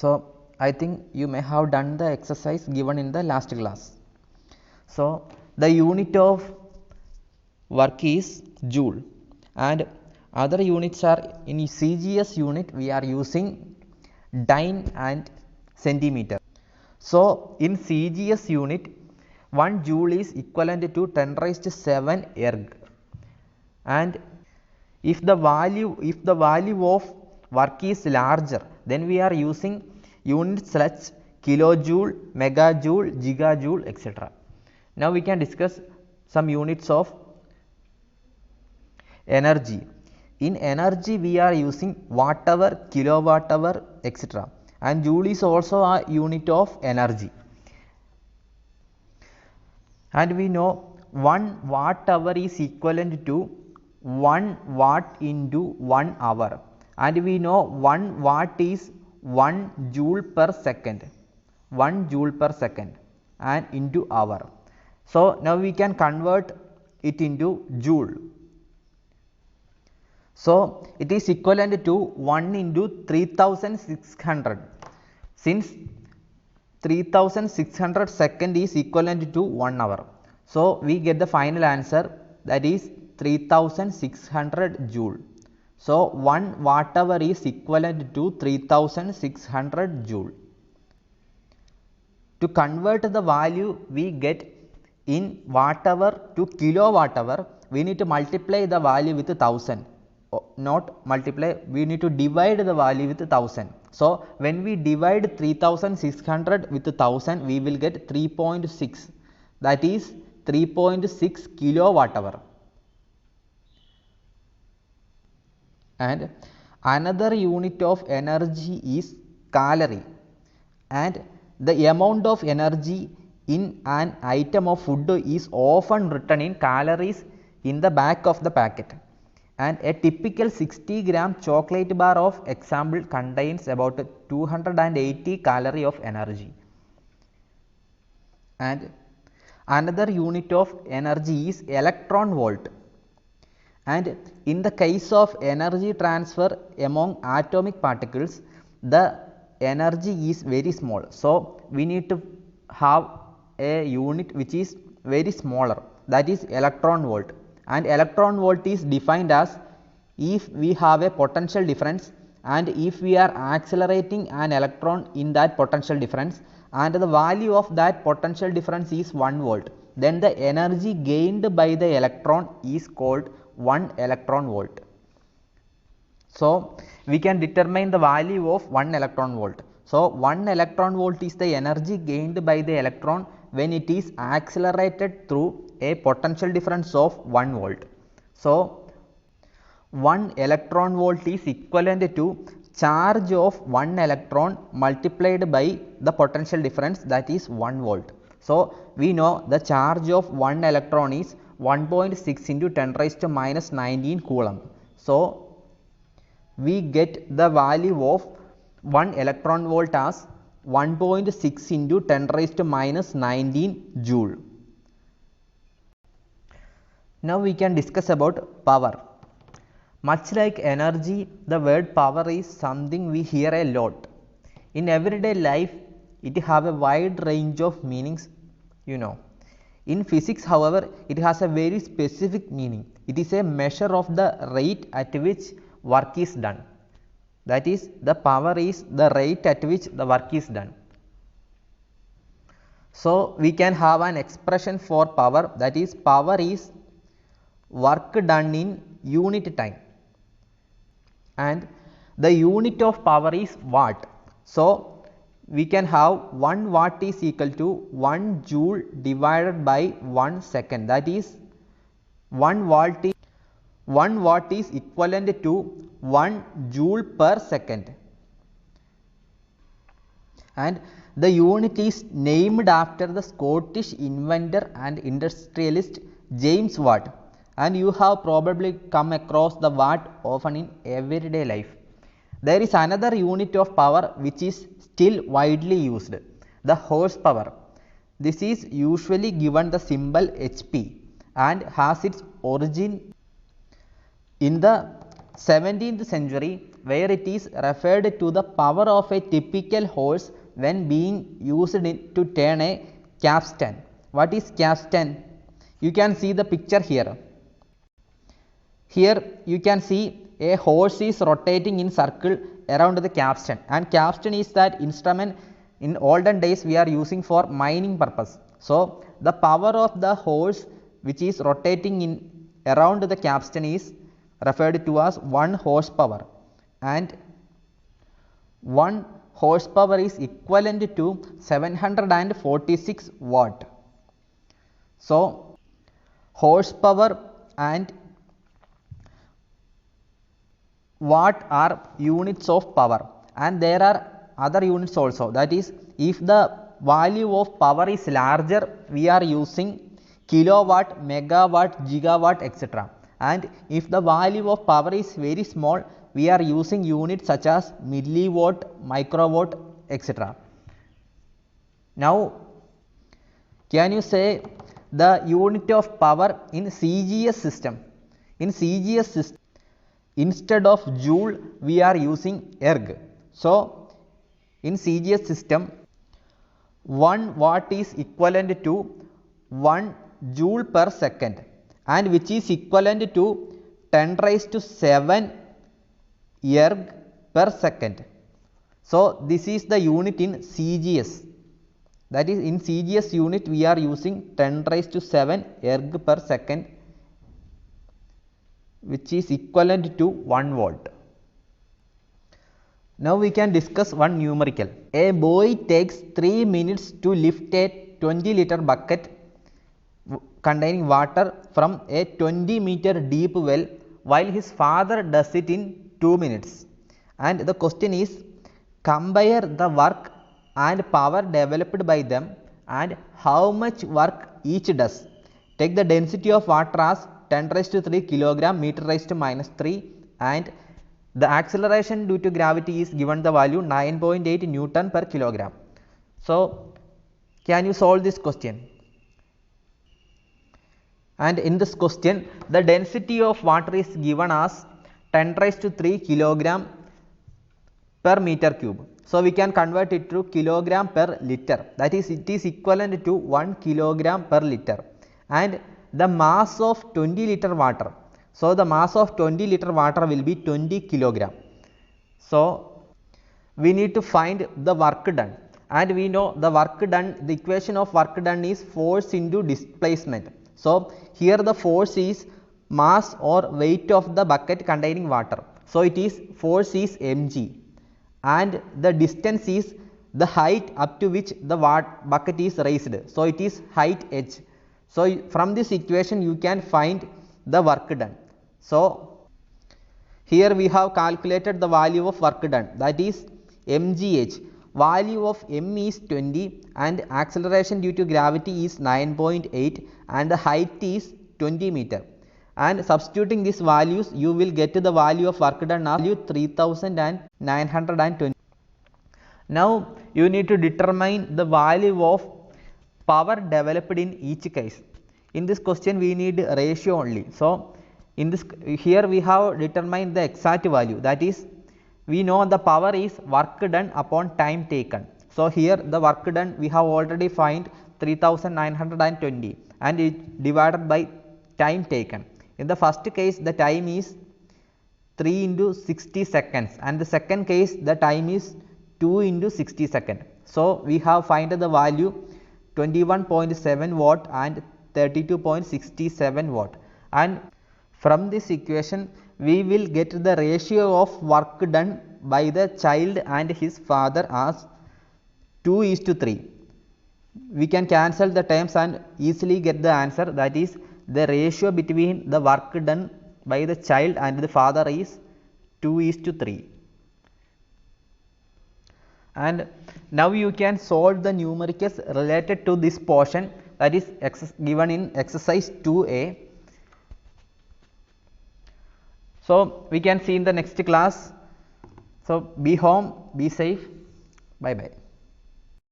So I think you may have done the exercise given in the last class. So the unit of work is joule, and other units are in CGS unit we are using dyne and centimeter. So in CGS unit 1 joule is equivalent to 10 raised to 7 erg, and if the value of work is larger, then we are using units such kilojoule, megajoule, gigajoule, etc. Now we can discuss some units of energy. In energy we are using watt hour, kilowatt hour, etc. and joule is also a unit of energy. And we know 1 watt hour is equivalent to 1 watt into 1 hour, and we know 1 watt is 1 joule per second, 1 joule per second and into hour. So now we can convert it into joule. So it is equivalent to 1 into 3600, since 3600 second is equivalent to 1 hour. So we get the final answer, that is 3600 joule. So 1 watt hour is equivalent to 3600 joule. To convert the value we get in watt hour to kilowatt hour, we need to multiply the value with 1000. Not multiply, we need to divide the value with 1000. So when we divide 3600 with 1000, we will get 3.6, that is 3.6 kilowatt hour. And another unit of energy is calorie, and the amount of energy in an item of food is often written in calories in the back of the packet. And a typical 60 gram chocolate bar of example contains about 280 calorie of energy. And another unit of energy is electron volt, and in the case of energy transfer among atomic particles, the energy is very small. So we need to have a unit which is very smaller, that is electron volt. And electron volt is defined as if we have a potential difference, and if we are accelerating an electron in that potential difference, and the value of that potential difference is 1 volt, then the energy gained by the electron is called 1 electron volt. So we can determine the value of 1 electron volt. So 1 electron volt is the energy gained by the electron when it is accelerated through a potential difference of 1 volt. So 1 electron volt is equivalent to charge of 1 electron multiplied by the potential difference, that is 1 volt. So we know the charge of 1 electron is 1.6 into 10 raised to minus 19 coulomb. So we get the value of 1 electron volt as 1.6 into 10 raised to minus 19 joule. Now we can discuss about power. Much like energy, the word power is something we hear a lot. In everyday life, it have a wide range of meanings, you know. In physics, however, it has a very specific meaning. It is a measure of the rate at which work is done. That is, the power is the rate at which the work is done. So we can have an expression for power, that is, power is work done in unit time, and the unit of power is watt. So we can have 1 watt is equal to 1 joule divided by 1 second, that is 1 watt is equivalent to 1 joule per second. And the unit is named after the Scottish inventor and industrialist James Watt, and you have probably come across the watt often in everyday life. There is another unit of power which is still widely used, the horsepower. This is usually given the symbol HP and has its origin in the 17th century where it is referred to the power of a typical horse when being used to turn a capstan. What is capstan? You can see the picture here. Here you can see a horse is rotating in circle around the capstan, and capstan is that instrument in olden days we are using for mining purpose. So the power of the horse which is rotating in around the capstan is referred to as 1 horsepower, and 1 horsepower is equivalent to 746 watt. So horsepower and watt are units of power, and there are other units also. That is, if the value of power is larger, we are using kilowatt, megawatt, gigawatt, etc. And if the value of power is very small, we are using units such as milliwatt, microwatt, etc. Now can you say the unit of power in CGS system? In CGS system, instead of joule we are using erg. So in CGS system, 1 watt is equivalent to 1 joule per second, and which is equivalent to 10 raised to 7 erg per second. So this is the unit in CGS. That is, in CGS unit we are using 10 raised to 7 erg per second, which is equivalent to 1 volt. Now we can discuss one numerical. A boy takes 3 minutes to lift a 20-liter bucket containing water from a 20-meter deep well, while his father does it in 2 minutes. And the question is, compare the work and power developed by them and how much work each does. Take the density of water as 10 raised to 3 kilogram meter raised to minus 3, and the acceleration due to gravity is given the value 9.8 Newton per kilogram. So can you solve this question? And in this question, the density of water is given as 10 raised to 3 kilogram per meter cube. So we can convert it to kilogram per liter. That is, it is equivalent to 1 kilogram per liter. And the mass of 20-liter water. So the mass of 20-liter water will be 20 kilogram. So we need to find the work done, and we know the work done, the equation of work done is force into displacement. So here the force is mass or weight of the bucket containing water. So it is, force is mg, and the distance is the height up to which the bucket is raised. So it is height h. So from this equation you can find the work done. So here we have calculated the value of work done, that is mgh. Value of m is 20, and acceleration due to gravity is 9.8, and the height is 20 meter. And substituting these values, you will get the value of work done as 3920. Now you need to determine the value of power developed in each case. In this question we need ratio only. So in this, here we have determined the exact value, that is, we know the power is work done upon time taken. So here the work done we have already find 3920, and it divided by time taken. In the first case the time is 3 into 60 seconds, and the second case the time is 2 into 60 seconds. So we have find the value 21.7 watt and 32.67 watt, and from this equation we will get the ratio of work done by the child and his father as 2:3. We can cancel the terms and easily get the answer, that is, the ratio between the work done by the child and the father is 2:3. And now you can solve the numericals related to this portion, that is given in exercise 2a. So we can see in the next class. So be home, be safe, bye bye.